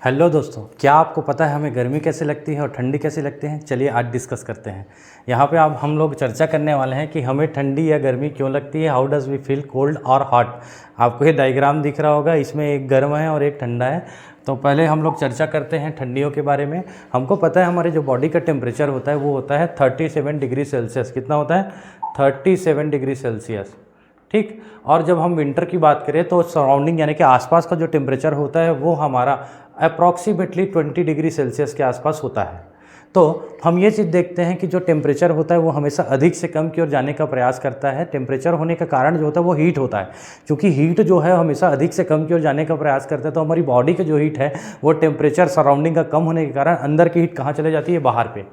Hello दोस्तों, क्या आपको पता है हमें गर्मी कैसे लगती है और ठंडी कैसे लगती है? चलिए आज डिस्कस करते हैं। यहाँ पे आप हम लोग चर्चा करने वाले हैं कि हमें ठंडी या गर्मी क्यों लगती है, how does we feel cold और हॉट। आपको ये डायग्राम दिख रहा होगा, इसमें एक गर्म है और एक ठंडा है। तो पहले हम लोग चर्चा करते हैं ठंडियों के बारे में। हमको पता है हमारे जो बॉडी का टेम्परेचर होता है वो होता है 37 डिग्री सेल्सियस। कितना होता है? 37 डिग्री सेल्सियस। ठीक। और जब हम विंटर की बात करें तो सराउंडिंग यानी कि आसपास का जो टेम्परेचर होता है वो हमारा अप्रॉक्सीमेटली 20 डिग्री सेल्सियस के आसपास होता है। तो हम ये चीज़ देखते हैं कि जो टेम्परेचर होता है वो हमेशा अधिक से कम की ओर जाने का प्रयास करता है। टेम्परेचर होने का कारण जो होता है वो हीट होता है। क्योंकि हीट जो है हमेशा अधिक से कम की ओर जाने का प्रयास करता है, तो हमारी बॉडी का जो हीट है वो टेम्परेचर सराउंडिंग का कम होने के कारण अंदर की हीट कहाँ चले जाती है? बाहर पे।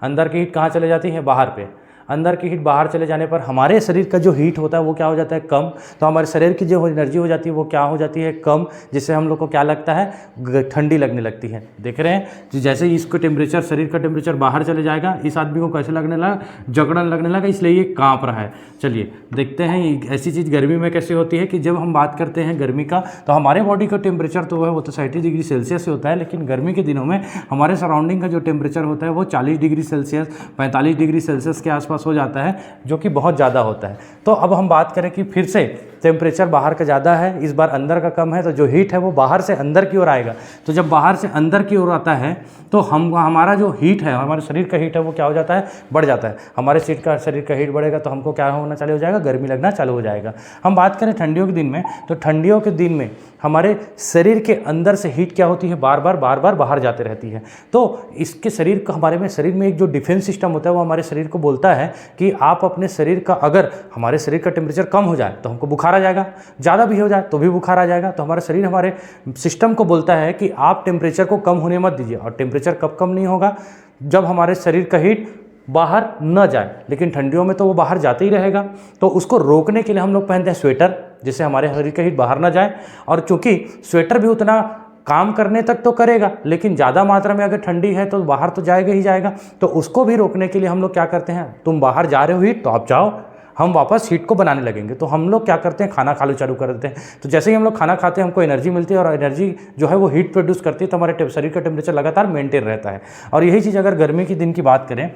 अंदर की हीट कहाँ चले जाती है? बाहर पे। अंदर की हीट बाहर चले जाने पर हमारे शरीर का जो हीट होता है वो क्या हो जाता है? कम। तो हमारे शरीर की जो एनर्जी हो जाती है वो क्या हो जाती है? कम। जिससे हम लोग को क्या लगता है? ठंडी लगने लगती है। देख रहे हैं कि जैसे ही इसको टेम्परेचर, शरीर का टेम्परेचर बाहर चले जाएगा, इस आदमी को कैसे लगने लगा? जकड़न लगने लगा, इसलिए ये काँप रहा है। चलिए देखते हैं ऐसी चीज़ गर्मी में कैसे होती है कि जब हम बात करते हैं गर्मी का, तो हमारे बॉडी का टेम्परेचर तो वो तो 60 डिग्री सेल्सियस से होता है, लेकिन गर्मी के दिनों में हमारे सराउंडिंग का जो टेम्परेचर होता है वो 40 डिग्री सेल्सियस, 45 डिग्री सेल्सियस के आसपास हो जाता है, जो कि बहुत ज़्यादा होता है। तो अब हम बात करें कि फिर से टेम्परेचर बाहर का ज़्यादा है, इस बार अंदर का कम है, तो जो हीट है वो बाहर से अंदर की ओर आएगा। तो जब बाहर से अंदर की ओर आता है तो हमारा जो हीट है, हमारे शरीर का हीट है वो क्या हो जाता है? बढ़ जाता है। हमारे शरीर का हीट बढ़ेगा तो हमको क्या होना चालू हो जाएगा? गर्मी लगना चालू हो जाएगा। हम बात करें ठंडियों के दिन में, तो ठंडियों के दिन में हमारे शरीर के अंदर से हीट क्या होती है? बार बार बाहर जाते रहती है। तो इसके शरीर में एक जो डिफेंस सिस्टम होता है वो हमारे शरीर को बोलता है कि आप अपने शरीर का, अगर हमारे शरीर का टेम्परेचर कम हो जाए तो हमको बुखार आ जाएगा, ज़्यादा भी हो जाए तो भी बुखार आ जाएगा। तो हमारा शरीर हमारे सिस्टम को बोलता है कि आप टेम्परेचर को कम होने मत दीजिए। और टेम्परेचर कब कम नहीं होगा? जब हमारे शरीर का हीट बाहर न जाए। लेकिन ठंडियों में तो वो बाहर जाते ही रहेगा। तो उसको रोकने के लिए हम लोग पहनते हैं स्वेटर, जिससे हमारे शरीर का हीट बाहर ना जाए। और चूंकि स्वेटर भी उतना काम करने तक तो करेगा, लेकिन ज़्यादा मात्रा में अगर ठंडी है तो बाहर तो जाएगा ही जाएगा। तो उसको भी रोकने के लिए हम लोग क्या करते हैं? तुम बाहर जा रहे हो हीट, तो आप जाओ, हम वापस हीट को बनाने लगेंगे। तो हम लोग क्या करते हैं? खाना खाना चालू कर देते हैं। तो जैसे ही हम लोग खाना खाते हैं हमको एनर्जी मिलती है, और एनर्जी जो है वो हीट प्रोड्यूस करती है, तो हमारे शरीर का टेम्परेचर लगातार मेंटेन रहता है। और यही चीज़ अगर गर्मी के दिन की बात करें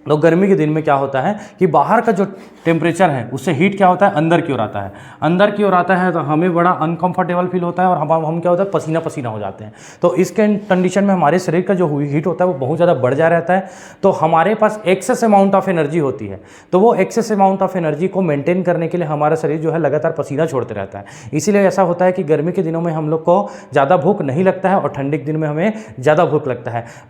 तो गर्मी के दिन में क्या होता है कि बाहर का जो टेम्परेचर है उससे हीट क्या होता है? अंदर की ओर आता है। अंदर की ओर आता है तो हमें बड़ा अनकंफर्टेबल फील होता है, और हम क्या होता है? पसीना पसीना हो जाते हैं। तो इसके कंडीशन में हमारे शरीर का जो हीट होता है वो बहुत ज़्यादा बढ़ जा रहता है। तो हमारे पास एक्सेस अमाउंट ऑफ एनर्जी होती है। तो वो एक्सेस अमाउंट ऑफ एनर्जी को मेंटेन करने के लिए हमारा शरीर जो है लगातार पसीना छोड़ते रहता है। इसीलिए ऐसा होता है कि गर्मी के दिनों में हम लोग को ज़्यादा भूख नहीं लगता है और ठंडी के दिन में हमें ज़्यादा भूख लगता है।